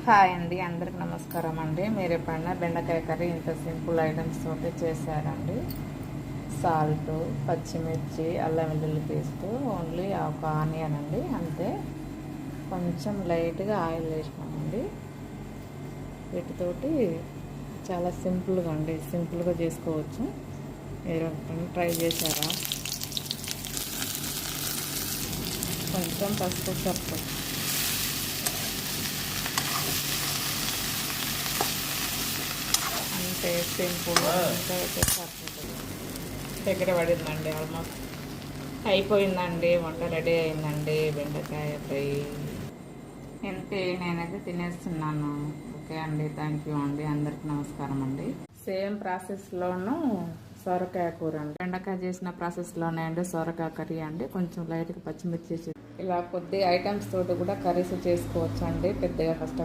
Hi అండి, అందరికి నమస్కారం అండి. మీరు ఎప్పుడైనా బెండకాయ కర్రీ ఇంత సింపుల్ ఐటమ్స్ తోటి చేశారండి? సాల్ట్, పచ్చిమిర్చి, అల్లం వెల్లుల్లి పేస్ట్, ఓన్లీ ఒక ఆనియన్ అండి, అంతే. కొంచెం లైట్గా ఆయిల్ వేసినామండి. వీటితోటి చాలా సింపుల్గా అండి, సింపుల్గా చేసుకోవచ్చు. మీరు ట్రై చేశారా? కొంచెం పసుపు సరిపోతుంది. అంటే సింపుల్ ఇంకా అయితే సరిపోతుంది. దగ్గర పడిందండి, ఆల్మోస్ట్ అయిపోయిందండి. వంట రెడీ అయిందండి, బెండకాయ ఫ్రై. అంతే, నేనైతే తినేస్తున్నాను. ఓకే అండి, థ్యాంక్ యూ అండి. అందరికి నమస్కారం అండి. సేమ్ ప్రాసెస్లోనూ సొరకాయ కూర అండి, బెండకాయ చేసిన ప్రాసెస్లోనే అండి సొరకాయ కర్రీ అండి. కొంచెం లైట్గా పచ్చిమిర్చి ఇలా కొద్ది ఐటమ్స్ తోటి కూడా కర్రీస్ చేసుకోవచ్చు అండి, పెద్దగా కష్టం